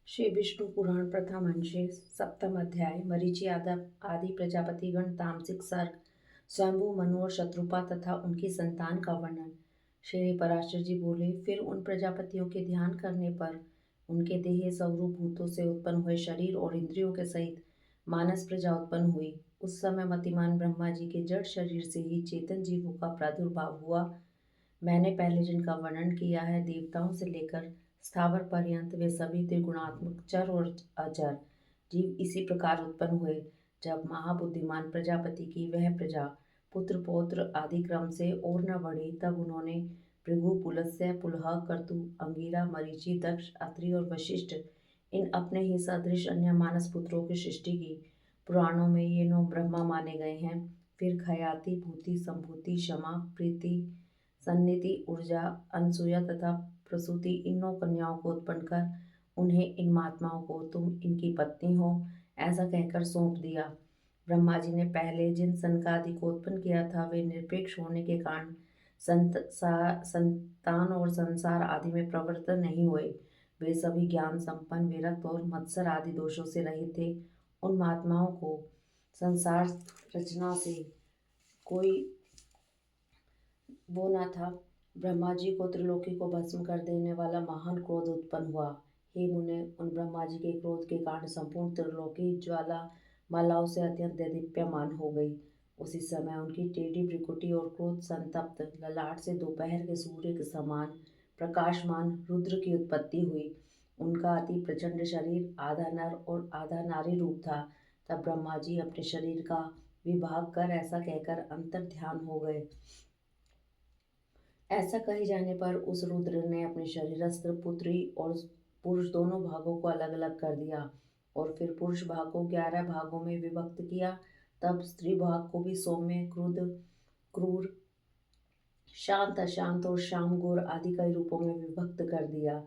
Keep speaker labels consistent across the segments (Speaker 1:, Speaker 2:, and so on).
Speaker 1: श्री विष्णु पुराण प्रथम अंशे सप्तम अध्याय मरीचि आदि प्रजापतिगण तामसिक सर्ग स्वयंभू मनु और शत्रुपा तथा उनकी संतान का वर्णन। श्री पराशर जी बोले, फिर उन प्रजापतियों के ध्यान करने पर उनके देह स्वरूप भूतों से उत्पन्न हुए शरीर और इंद्रियों के सहित मानस प्रजा उत्पन्न हुई। उस समय मतिमान ब्रह्मा जी के जड़ शरीर से ही चेतन जीवों का प्रादुर्भाव हुआ। मैंने पहले जिनका वर्णन किया है, देवताओं से लेकर स्थावर पर्यंत वे सभी त्रिगुणात्मक चर और अचर जीव इसी प्रकार उत्पन्न हुए। जब महाबुद्धिमान प्रजापति की वह प्रजा पुत्र पौत्र आदि क्रम से और न बढ़ी, तब उन्होंने भृगु, पुलस्त्य, पुलह, कर्तु, अंगिरा, मरीचि, दक्ष, अत्रि और वशिष्ठ इन अपने ही सदृश अन्य मानस पुत्रों की सृष्टि की। पुराणों में ये नौ ब्रह्मा माने गए हैं। फिर खयाति, भूति, संभूति, क्षमा, प्रीति, सन्निधि, ऊर्जा, अनसूया तथा प्रसूति इन नौ कन्याओं को उत्पन्न कर उन्हें इन महात्माओं को तुम इनकी पत्नी हो ऐसा कहकर सौंप दिया। ब्रह्मा जी ने पहले जिन सनकादि को उत्पन्न किया था, वे निरपेक्ष होने के कारण संतान और संसार आदि में प्रवृत्त नहीं हुए। वे सभी ज्ञान संपन्न, विरक्त और मत्सर आदि दोषों से रहित थे। उन महात्माओं को संसार रचना से कोई वो न था। ब्रह्मा जी को त्रिलोकी को भस्म कर देने वाला महान क्रोध उत्पन्न हुआ। हे मुने, उन ब्रह्मा जी के क्रोध के कारण संपूर्ण त्रिलोकी ज्वाला मालाओं से अत्यंत दीप्यमान हो गई। उसी समय उनकी टेढ़ी भ्रिकुटी और क्रोध संतप्त ललाट से दोपहर के सूर्य के समान प्रकाशमान रुद्र की उत्पत्ति हुई। उनका अति प्रचंड शरीर आधा नर और आधा नारी रूप था। तब ब्रह्मा जी अपने शरीर का विभाग कर ऐसा कहकर अंतर ध्यान हो गए। ऐसा कहे जाने पर उस रुद्र ने अपने शरीरस्थ पुत्री और पुरुष दोनों भागों को अलग अलग कर दिया और फिर पुरुष भाग को 11 भागों में विभक्त किया। तब स्त्री भाग को भी सौम्य, क्रूर, शांत, अशांत और श्याम, गोर आदि कई रूपों में विभक्त कर दिया।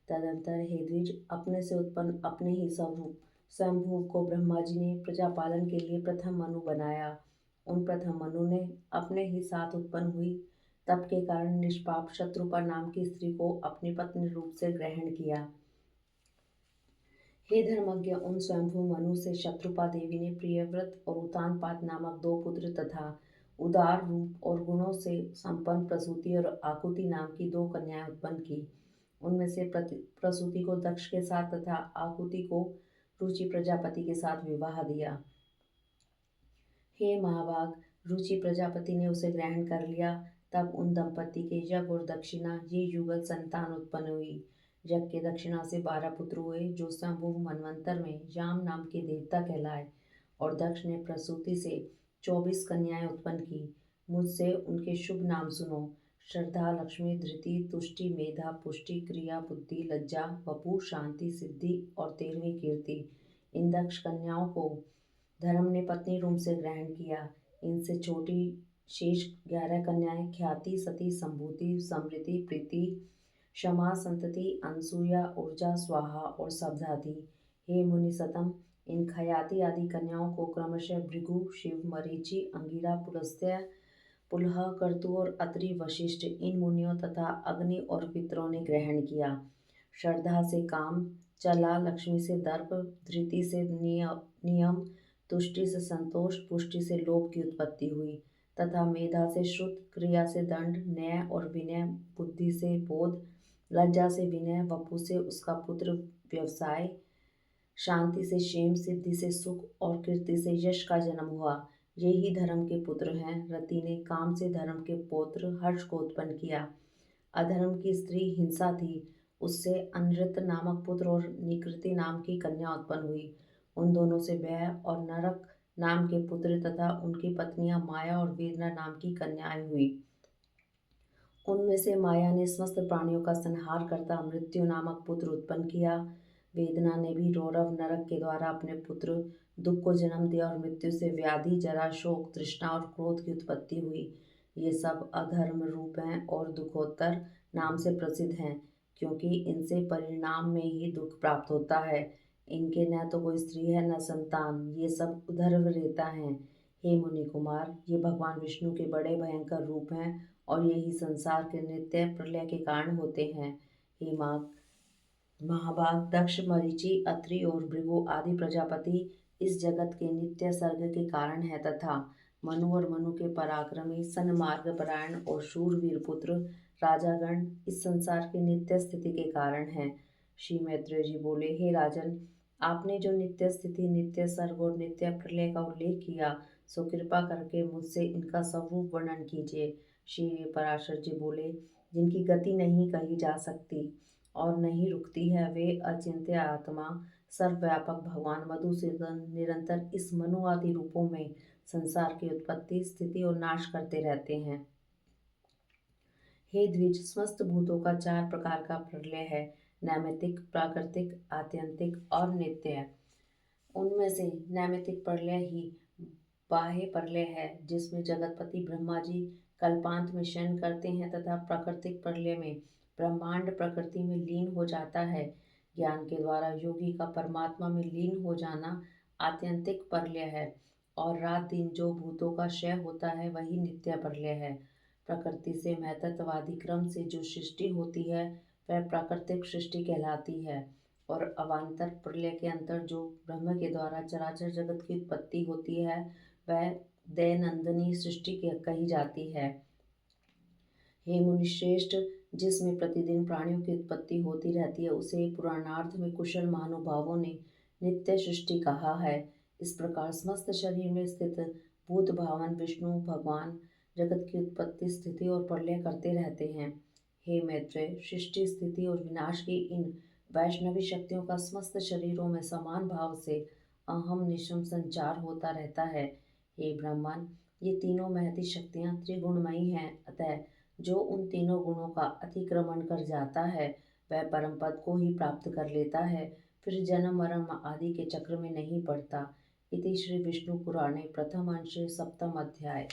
Speaker 1: तदंतर हे द्विज, अपने से उत्पन्न अपने ही स्वरूप स्वयंभू को ब्रह्मा जी ने प्रजा पालन के लिए प्रथम मनु बनाया। उन प्रथम मनु ने अपने ही साथ उत्पन्न हुई तप के कारण निष्पाप शत्रुपा नाम की स्त्री को अपनी पत्नी रूप से ग्रहण किया। हे धर्मज्ञ, उन स्वयंभू मनु से शत्रुपा देवी ने प्रियव्रत और उतानपाद नामक 2 पुत्र तथा उदार रूप और गुणों से संपन्न प्रसूति और आकुति नाम की 2 कन्याएं उत्पन्न की। उनमें से प्रसूति को दक्ष के साथ तथा आकुति को रुचि प्रजापति के साथ विवाह दिया। हे महाभाग, रुचि प्रजापति ने उसे ग्रहण कर लिया। तब उन दंपति के यज्ञ और दक्षिणा ये युगल संतान उत्पन्न हुई। यज्ञ के दक्षिणा से 12 पुत्र हुए, जो स्वयंभू मनवंतर में याम नाम के देवता कहलाए, और दक्ष ने प्रसूति से 24 कन्याएं उत्पन्न की। मुझसे उनके शुभ नाम सुनो: श्रद्धा, लक्ष्मी, धृति, तुष्टि, मेधा, पुष्टि, क्रिया, बुद्धि, लज्जा, वपु, शांति, सिद्धि और 13वीं कीर्ति। इन दक्ष कन्याओं को धर्म ने पत्नी रूप से ग्रहण किया। इनसे छोटी शेष 11 कन्याएं ख्याति, सती, संभूति, समृद्धि, प्रीति, क्षमा, संतति, अनसूया, ऊर्जा, स्वाहा और सब्धा थी। हे मुनि सतम, इन खयाति आदि कन्याओं को क्रमशः भृगु, शिव, मरीचि, अंगिरा, पुलस्त्य, पुलह, कर्तु और अत्रि, वशिष्ठ इन मुनियों तथा अग्नि और पितरों ने ग्रहण किया। श्रद्धा से काम चला, लक्ष्मी से दर्प, धृति से नियम, तुष्टि से संतोष, पुष्टि से लोभ की उत्पत्ति हुई तथा मेधा से श्रुत, क्रिया से दंड, न्याय और विनय, बुद्धि से बोध, लज्जा से विनय, वपु से उसका पुत्र व्यवसाय, शांति से क्षेम, सिद्धि से सुख और कीर्ति से यश का जन्म हुआ। ये ही धर्म के पुत्र हैं। रति ने काम से धर्म के पौत्र हर्ष को उत्पन्न किया। अधर्म की स्त्री हिंसा थी, उससे अनृत नामक पुत्र और निकृति नाम की कन्या उत्पन्न हुई। उन दोनों से व्यय और नरक नाम के पुत्र तथा उनकी पत्नियां माया और वेदना नाम की कन्याएं हुई। उनमें से माया ने समस्त प्राणियों का संहार करता मृत्यु नामक पुत्र उत्पन्न किया। वेदना ने भी रौरव नरक के द्वारा अपने पुत्र दुख को जन्म दिया और मृत्यु से व्याधि, जरा, शोक, तृष्णा और क्रोध की उत्पत्ति हुई। ये सब अधर्म रूप हैं और दुखोत्तर नाम से प्रसिद्ध हैं, क्योंकि इनसे परिणाम में ही दुख प्राप्त होता है। इनके न तो कोई स्त्री है न संतान, ये सब उधर्व रेता हैं। हे मुनि कुमार, ये भगवान विष्णु के बड़े भयंकर रूप हैं और यही संसार के नित्य प्रलय के कारण होते हैं। हे माग, महाभाग, दक्ष, मरीचि, अत्रि और भृगु आदि प्रजापति इस जगत के नित्य सर्ग के कारण है तथा मनु और मनु के पराक्रमी सन्मार्ग परायण और शूरवीर पुत्र राजागण इस संसार की नित्य स्थिति के कारण है। श्री मैत्रेय जी बोले, हे राजन, आपने जो नित्य स्थिति, नित्य सर्ग और नित्य प्रलय का उल्लेख किया, सो कृपा करके मुझसे इनका स्वरूप वर्णन कीजिए। श्री पराशर जी बोले, जिनकी गति नहीं कही जा सकती और नहीं रुकती है, वे अचिंत्य आत्मा सर्वव्यापक भगवान मधुसूदन निरंतर इस मनु आदि रूपों में संसार की उत्पत्ति, स्थिति और नाश करते रहते हैं। हे द्विज, समस्त भूतों का 4 प्रकार का प्रलय है, नैमित्तिक, प्राकृतिक, आत्यंतिक और नित्य। उनमें से नैमित्तिक प्रलय ही बाह्य प्रलय है, जिसमें जगतपति ब्रह्मा जी कल्पांत में शयन करते हैं तथा प्राकृतिक प्रलय में ब्रह्मांड प्रकृति में लीन हो जाता है। ज्ञान के द्वारा योगी का परमात्मा में लीन हो जाना आत्यंतिक प्रलय है और रात दिन जो भूतों का क्षय होता है वही नित्य प्रलय है। प्रकृति से महतत्वादी क्रम से जो सृष्टि होती है वह प्राकृतिक सृष्टि कहलाती है और अवान्तर प्रलय के अंतर जो ब्रह्म के द्वारा चराचर जगत की उत्पत्ति होती है वह दैनंदिनी सृष्टि कही जाती है। हे मुनिश्रेष्ठ, जिसमें प्रतिदिन प्राणियों की उत्पत्ति होती रहती है उसे पुराणार्थ में कुशल महानुभावों ने नित्य सृष्टि कहा है। इस प्रकार समस्त शरीर में स्थित भूत भावन विष्णु भगवान जगत की उत्पत्ति, स्थिति और प्रलय करते रहते हैं। हे मैत्रेय, सृष्टि, स्थिति और विनाश की इन वैष्णवी शक्तियों का समस्त शरीरों में समान भाव से अहम निशम संचार होता रहता है। हे ब्राह्मण, ये तीनों महती शक्तियाँ त्रिगुणमयी हैं, अतः जो उन तीनों गुणों का अतिक्रमण कर जाता है वह परम पद को ही प्राप्त कर लेता है, फिर जन्म मरण आदि के चक्र में नहीं पड़ता। इति श्री विष्णु पुराणे प्रथम अंशे सप्तम अध्याय।